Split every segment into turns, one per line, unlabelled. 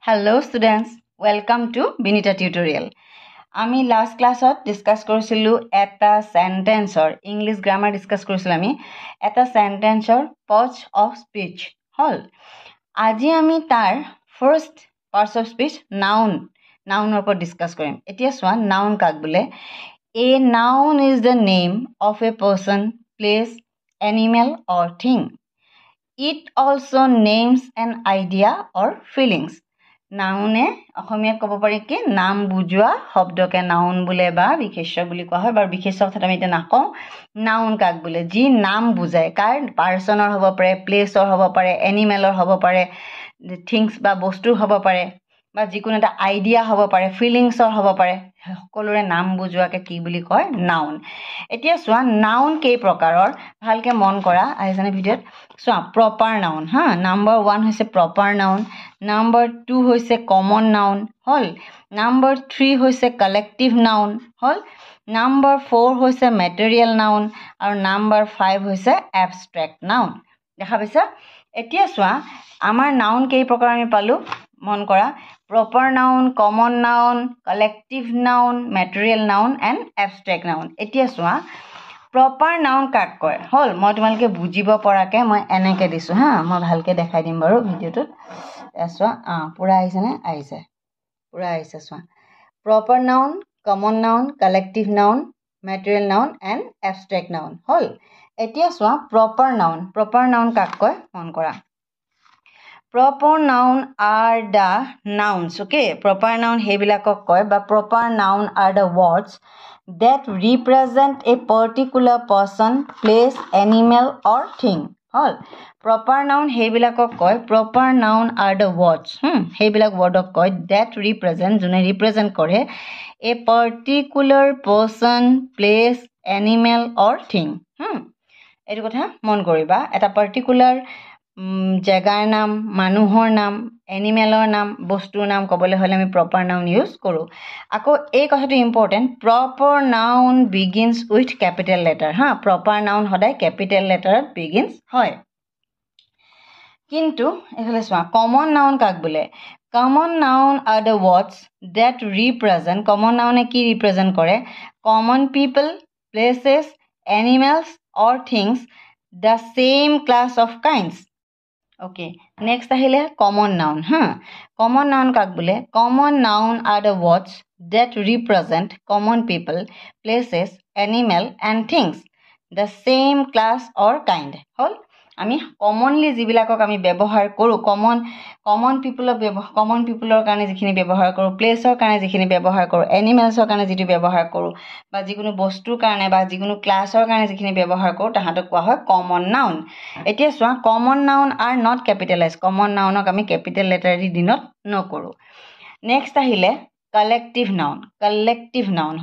Hello students, welcome to Binita Tutorial. আমি last classত discuss কৰিছিলো এটা sentenceৰ English grammar discuss কৰিছিলো আমি এটা sentenceৰ parts of speech হল আজি আমি তাৰ first parts of speech noun ওপৰত discuss কৰিম এতিয়া চোৱা noun কাক বোলে A noun is the name of a person, place, animal or thing. It also names an idea or feelings. নাউনে অসমীয়াত ক'ব পাৰি কি নাম বুজোৱা শব্দকে নাউন বোলে বা বিশেষ্য বুলি কোৱা হয় বা বিশেষ্য কথাটো আমি এতিয়া নকওঁ নাউন কাক বোলে যি নাম বুজায় কাৰ পাৰ্সনৰ হ'ব পাৰে প্লেচৰ হ'ব পাৰে এনিমেলৰ হ'ব পাৰে থিংস বা বস্তুৰ হ'ব পাৰে বা যিকোনো এটা আইডিয়া হ'ব পাৰে ফিলিংছৰ হ'ব পাৰে সকলোৰে নাম বুজোৱাকে কি বুলি কয় নাউন এতিয়া চোৱা নাউন কেই প্ৰকাৰৰ ভালকে মন কৰা আহিছানে ভিডিঅ'ত চোৱা প্ৰপাৰ নাউন হা নাম্বাৰ 1 হৈছে প্ৰপাৰ নাউন নাম্বাৰ 2 হৈছে কমন নাউন হল নাম্বাৰ 3 হৈছে কালেক্টিভ নাউন হল নাম্বাৰ 4 হৈছে মেটেৰিয়েল নাউন আৰু নাম্বাৰ 5 হৈছে এবষ্ট্ৰেক্ট নাউন দেখা পাইছা এতিয়া চোৱা আমাৰ নাউন কেই প্ৰকাৰ আমি পালো মন কৰা proper noun common noun collective noun material noun and abstract noun এতিয়া চোৱা proper noun কাক কয় হল মই তোমালকে বুজিব পৰাকে মই এনেকে দিছো হা মই ভালকে দেখাই দিম বাৰু ভিডিওটোত চোৱা পুৰা আহিছে চোৱা proper noun common noun collective noun material noun and abstract noun হল এতিয়া চোৱা proper noun কাক কয় মন কৰা Proper noun are the nouns, okay? Proper noun hebilakok koi, but proper noun are the words that represent a particular person, place, animal or thing. All proper noun hebilakok koi, proper noun are the words. Hebilak wordok koi that represent, june represent kore a particular person, place, animal or thing. Etu kotha mon koriba eta particular জাগাৰ নাম মানুহৰ নাম এনিমেলৰ নাম বস্তুৰ নাম কবলৈ হলে আমি প্ৰপাৰ নাউন ইউজ কৰো আকৌ এই কথাটো important proper noun begins with capital letter হা প্ৰপাৰ নাউন সদায় ক্যাপিটেল লেটাৰত বিগিনছ হয় কিন্তু এফালে চোৱা কমন নাউন কাক বোলে common noun are the words that represent common নাউনে কি রিপ্রেজেন্ট করে common people places animals or things the same class of kinds okay next ahile common noun common noun kak bole common noun are the words that represent common people places animal and things the same class or kind hol আমি commonly jibilakok ami ব্যবহাৰ কৰো common peopleৰ কাৰণে যিখিনি ব্যৱহাৰ কৰো প্লেছৰ কাৰণে যিখিনি ব্যৱহাৰ কৰো এনিমেলছৰ কাৰণে যিটো ব্যৱহাৰ কৰো বা যিকোনো বস্তুৰ কাৰণে বা যিকোনো ক্লাছৰ কাৰণে যিখিনি ব্যৱহাৰ কৰো তাহাঁতক কোৱা হয় common noun এতিয়া চোৱা common noun are not capitalized common nounক আমি capital letter দি দিনত নকৰো next আহিলে collective noun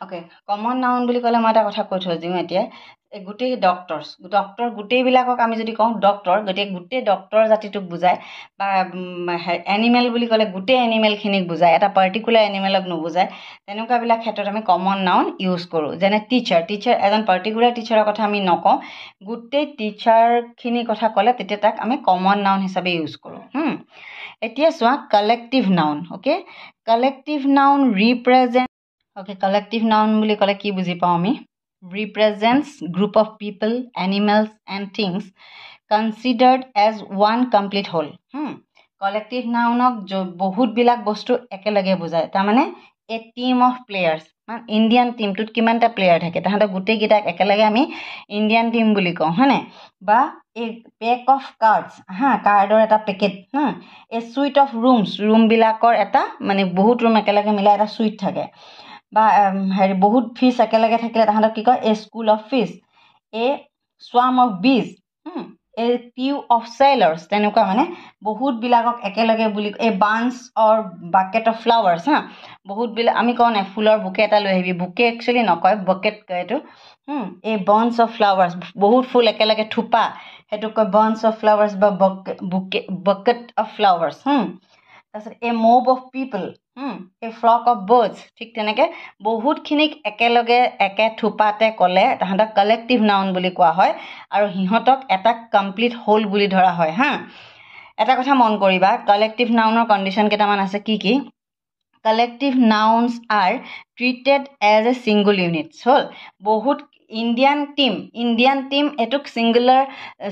okay common noun বুলি কলে মই এটা কথা কৈ থৈ দিম এতিয়া গুটেই ডক্টৰ গুটেই বিলাকক আমি যদি কওঁ ডক্টৰ গুটেই ডক্টৰ জাতিটোক বুজায় বা এনিমেল বুলি কলে গুটেই এনিমেল খিনিক বুজায় এটা পাৰ্টিকুলাৰ এনিমেলক নুবুজায় তেনেকুৱা বিলাক ক্ষেত্ৰত আমি কমন নাউন ইউজ কৰো যেনে টিচাৰ এজন পাৰ্টিকুলাৰ টিচাৰৰ কথা আমি নকওঁ গুটেই টিচাৰ খিনি কথা কলে তেতিয়া তাক আমি কমন নাউন হিচাপে ইউজ কৰো এতিয়া চোৱা collective noun okay collective noun represent okay collective noun বুলি কলে কি বুজি পাও আমি represents group of people animals and things considered as one complete whole collective noun বহুত বিলাক বস্তু একেলগে বুজায় তাৰ মানে a team of players মানে ইন্ডিয়ান টিমটোত কিমানটা প্লেয়াৰ থাকে তাহাঁতৰ গোটেই গিটাক একেলগে আমি ইন্ডিয়ান টিম বুলি কওঁ হয়নে বা a pack of cards কাৰ্ডৰ এটা packet a suite of room বিলাকৰ এটা মানে বহুত ৰুম একেলগে মিলাই এটা সুইট থাকে বা বহুত ফিশ একেলগে থাকিলে তাহাঁতক কি কয় a school of fish a swarm of bees a queue of sailors তেনেকুৱা মানে বহুত বিলাকক একেলগে বুলি a bunch or bucket of flowers বহুত বিলাক আমি কওঁ না ফুলৰ বুকে এটা লৈ আহিবি বুকে একচুয়ালি নকয় বাকেট কয় এইটো এ বাঞ্চ অফ ফ্লাৱাৰ্স বহুত ফুল একেলগে থুপা হেতু কয় বাঞ্চ অফ ফ্লাৱাৰ্স বা বুকে বাকেট অফ ফ্লাৱাৰ্স তাৰছত এ mob of people a flock of birds ঠিক তেনেকে বহুত খিনিক একেলগে একে থুপাতে কলে তাহাঁতক কালেক্টিভ নাউন বুলি কোৱা হয় আৰু হিহঁতক এটা কমপ্লিট হোল বুলি ধৰা হয় এটা কথা মন কৰিবা কালেক্টিভ নাউনৰ কণ্ডিশ্যন কেইটামান আছে কি collective nouns are treated as a single units হ'ল বহুত ইণ্ডিয়ান টিম এটোক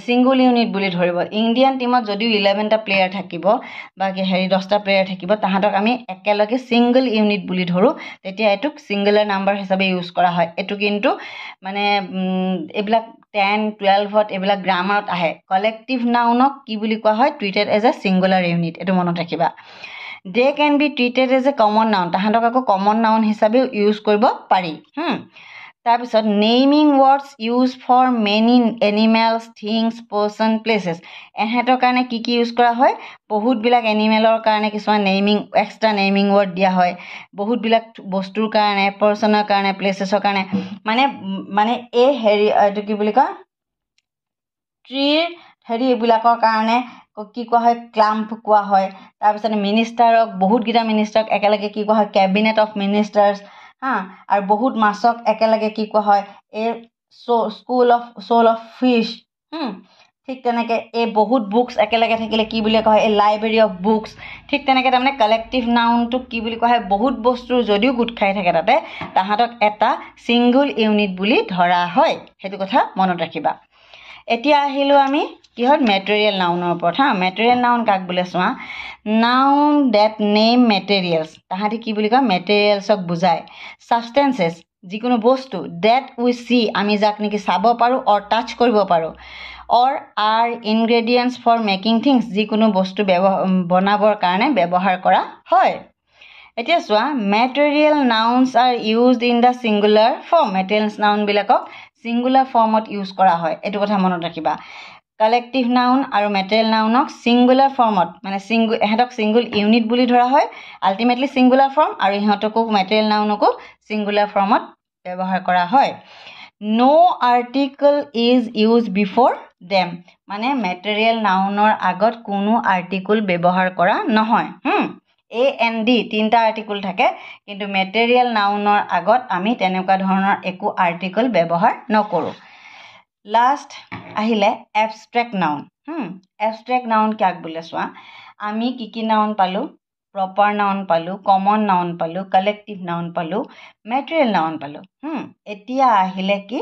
ছিংগুল ইউনিট বুলি ধৰিব ইণ্ডিয়ান টিমত যদিও 11টা প্লেয়াৰ থাকিব বা 10টা প্লেয়াৰ থাকিব তাহাঁতক আমি একেলগে ছিংগুল ইউনিট বুলি ধৰোঁ তেতিয়া এটোক ছিংগুলাৰ নাম্বাৰ হিচাপে ইউজ কৰা হয় এটো কিন্তু মানে এইবিলাক 10 12ত এইবিলাক গ্ৰামাৰত আহে কালেক্টিভ নাউনক কি বুলি কোৱা হয় treated as a singular unit এটো মনত ৰাখিবা they can be treated as a common noun তাহাঁতক আকৌ কমন নাউন হিচাপে ইউজ কৰিব পাৰি তাৰপিছত naming words use for many animals things person places এহেঁতৰ কাৰণে কি ইউজ কৰা হয় বহুতবিলাক এনিমেলৰ কাৰণে কিছুমান এক্সট্ৰা নেমিং ৱৰ্ড দিয়া হয় বহুতবিলাক বস্তুৰ কাৰণে পাৰ্চনৰ কাৰণে প্লেচেছৰ কাৰণে মানে এই এইটো কি বুলি কয় ট্ৰিৰ এইবিলাকৰ কাৰণে কি কোৱা হয় ক্লাম্প কোৱা হয় তাৰপিছত মিনিষ্টাৰক বহুতকেইটা মিনিষ্টাৰক একেলগে কি কোৱা হয় কেবিনেট অফ মিনিষ্টাৰ্ছ আৰু বহুত মাছক একেলগে কি কোৱা হয় এই সোল অফ ফিছ ঠিক তেনেকৈ এই বহুত বুকছ একেলগে থাকিলে কি বুলি কোৱা হয় এই লাইব্ৰেৰী অফ বুকছ ঠিক তেনেকৈ তাৰমানে কালেক্টিভ নাউনটোক কি বুলি কোৱা হয় বহুত বস্তুৰ যদিও গোট খাই থাকে তাতে তাহাঁতক এটা ছিংগুল ইউনিট বুলি ধৰা হয় সেইটো কথা মনত ৰাখিবা এতিয়া আহিলোঁ আমি কিহত মেটেৰিয়েল নাউনৰ ওপৰত মেটেৰিয়েল নাউন কাক বোলে চোৱা নাউন ডেট নেম মেটেৰিয়েলছ তাহাঁতি কি বুলি কয় মেটেৰিয়েলছক বুজায় ছাবষ্টেঞ্চেছ যিকোনো বস্তু ডেট উই চি আমি যাক নেকি চাব পাৰোঁ অৰ টাচ কৰিব পাৰোঁ or are ingredients for making things যিকোনো বস্তু বনাবৰ কাৰণে ব্যৱহাৰ কৰা হয় এতিয়া চোৱা material nouns are used in the singular form materials নাউনবিলাকক ছিংগুলাৰ ফৰ্মত ইউজ কৰা হয় এইটো কথা মনত ৰাখিবা কালেক্টিভ নাউন আৰু মেটেৰিয়েল নাউনক ছিংগুলাৰ ফৰ্মত মানে ইহঁতক ছিংগুল ইউনিট বুলি ধৰা হয় আল্টিমেটলি ছিংগুলাৰ ফৰ্ম আৰু ইহঁতকো মেটেৰিয়েল নাউনকো ছিংগুলাৰ ফৰ্মত ব্যৱহাৰ কৰা হয় no' article is use before them মানে মেটেৰিয়েল নাউনৰ আগত কোনো আৰ্টিকল ব্যৱহাৰ কৰা নহয় AND 3টা আৰ্টিকল থাকে কিন্তু মেটেৰিয়েল নাউনৰ আগত আমি তেনেকুৱা ধৰণৰ একো আৰ্টিকল ব্যৱহাৰ নকৰোঁ লাষ্ট আহিলে এবষ্ট্ৰেক্ট নাউন এবষ্ট্ৰেক্ট নাউন কাক বোলে চোৱা আমি কি নাউন পালোঁ প্ৰপাৰ নাউন পালোঁ কমন নাউন পালোঁ কালেক্টিভ নাউন পালোঁ মেটেৰিয়েল নাউন পালোঁ এতিয়া আহিলে কি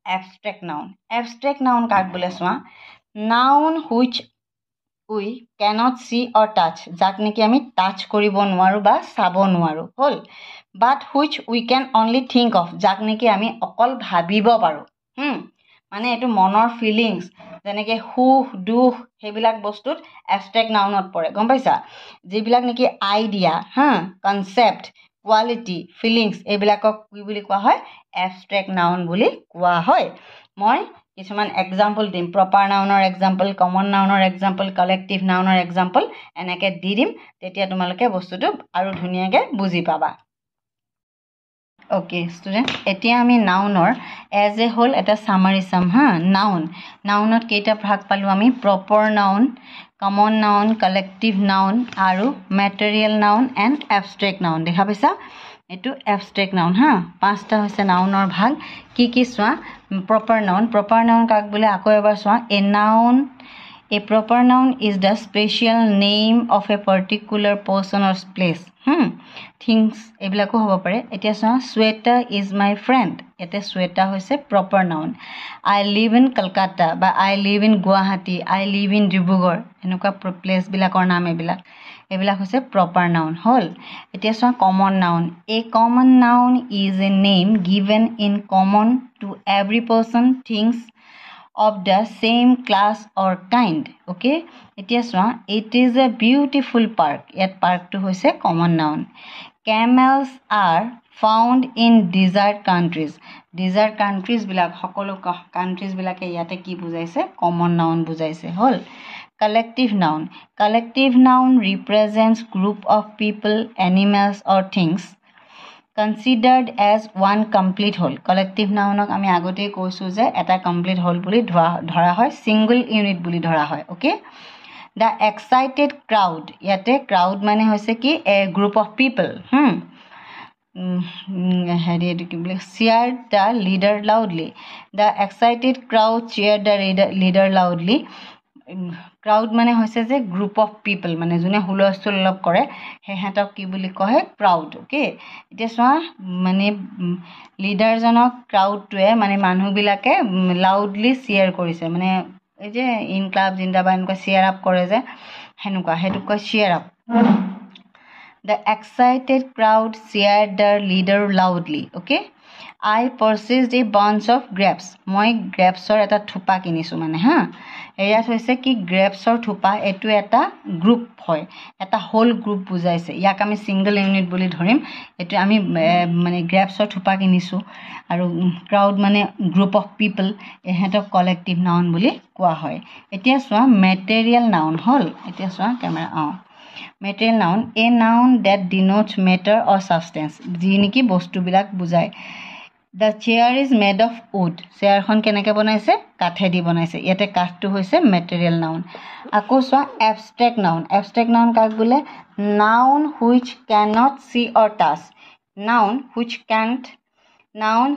এবষ্ট্ৰেক্ট নাউন কাক বোলে চোৱা noun which we cannot see or touch যাক নেকি আমি টাচ কৰিব নোৱাৰোঁ বা চাব নোৱাৰোঁ হ'ল but which we can only think of যাক নেকি আমি অকল ভাবিব পাৰোঁ মানে এইটো মনৰ ফিলিংছ যেনেকৈ সুখ দুখ সেইবিলাক বস্তুত এবষ্ট্ৰেক্ট নাউনত পৰে গম পাইছা যিবিলাক নেকি আইডিয়া কনচেপ্ট কোৱালিটি ফিলিংছ এইবিলাকক কি বুলি কোৱা হয় এবষ্ট্ৰেক্ট নাউন বুলি কোৱা হয় মই কিছুমান এক্সাম্পল দিম প্ৰপাৰ নাউনৰ এক্সাম্পল কমন নাউনৰ এক্সাম্পল কালেক্টিভ নাউনৰ এক্সাম্পল এনেকৈ দি দিম তেতিয়া তোমালোকে বস্তুটো আৰু ধুনীয়াকৈ বুজি পাবা অ'কে ষ্টুডেণ্ট এতিয়া আমি নাউনৰ এজ এ হোল এটা চামাৰি চাম নাউনত কেইটা ভাগ পালোঁ আমি proper noun common noun collective noun আৰু material noun and abstract noun দেখা পাইছা এইটো এবষ্ট্ৰেক্ট নাউন 5টা হৈছে নাউনৰ ভাগ কি চোৱা প্ৰপাৰ নাউন কাক বোলে আকৌ এবাৰ চোৱা A proper noun is the special name of a particular person or place. Things এইবিলাকো হ'ব পাৰে এতিয়া চোৱা Sweta is my friend এতে Sweta হৈছে proper noun I live in Kolkata বা I live in Guwahati I live in Dibrugarh এনেকুৱা place বিলাকৰ নাম এইবিলাক হৈছে proper noun হ'ল এতিয়া চোৱা common noun A common noun is a name given in common to every person things of the same class or kind okay এতিয়া চোৱা it is a beautiful park ইয়াত পাৰ্কটো হৈছে common noun camels are found in desert countries বিলাক সকলো countries বিলাকে ইয়াতে কি বুজাইছে common noun বুজাইছে হ'ল collective noun represents group of people animals or things considered as one complete whole collective nounok আমি আগতেই কৈছো যে এটা complete whole বুলি ধৰা হয় single unit বুলি ধৰা হয় okay the excited crowd ইয়াতে crowd মানে হৈছে কি a group of people cheered the leader loudly the excited crowd cheered the leader loudly crowd মানে হৈছে যে গ্ৰুপ অফ পিপল মানে যোনে হুলস্থুল অলপ কৰে সিহঁতক কি বুলি কয় ক্ৰাউড অ'কে এতিয়া চোৱা মানে লিডাৰজনক ক্ৰাউডটোৱে মানে মানুহবিলাকে লাউডলি চিয়াৰ কৰিছে মানে এই যে ইনক্লাব জিন্দাবাদ এনেকুৱা চিয়াৰ আপ কৰে যে সেনেকুৱা সেইটোক কয় chair up The excited crowd cheered the leader loudly. Okay? I purchased a bunch of grapes. মই গ্ৰেপছৰ এটা থোপা কিনিছোঁ মানে হা ইয়াত হৈছে কি গ্ৰেপছৰ থোপা এইটো এটা গ্ৰুপ হয় এটা হোল গ্ৰুপ বুজাইছে ইয়াক আমি ছিংগল ইউনিট বুলি ধৰিম এইটো আমি মানে গ্ৰেপছৰ থোপা কিনিছোঁ আৰু ক্ৰাউড মানে গ্ৰুপ অফ পিপল এহেঁতক কলেক্টিভ নাউন বুলি কোৱা হয় এতিয়া চোৱা মেটেৰিয়েল নাউন হ'ল এতিয়া চোৱা camera Material noun, a noun that denotes matter or substance. যি নেকি বস্তুবিলাক বুজায় The chair is made of wood. চেয়াৰখন কেনেকৈ বনাইছে কাঠেদি বনাইছে ইয়াতে কাঠটো হৈছে মেটেৰিয়েল নাউন আকৌ চোৱা abstract noun. Abstract noun কাক বোলে noun which cannot see or touch. Noun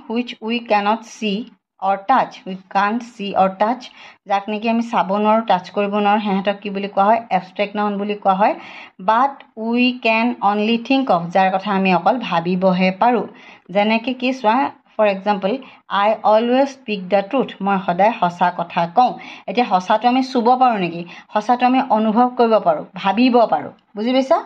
which we cannot see or touch. We can't see or touch. যাক নেকি আমি চাব নোৱাৰোঁ টাচ কৰিব নোৱাৰোঁ সিহঁতক কি বুলি কোৱা হয় এবষ্ট্ৰেক্ট নাউন বুলি কোৱা হয় but we can only think of যাৰ কথা আমি অকল ভাবিবহে পাৰোঁ যেনেকৈ কি চোৱা for example I always speak the truth মই সদায় সঁচা কথা কওঁ এতিয়া সঁচাটো আমি চুব পাৰোঁ নেকি সঁচাটো আমি অনুভৱ কৰিব পাৰোঁ ভাবিব পাৰোঁ বুজি পাইছা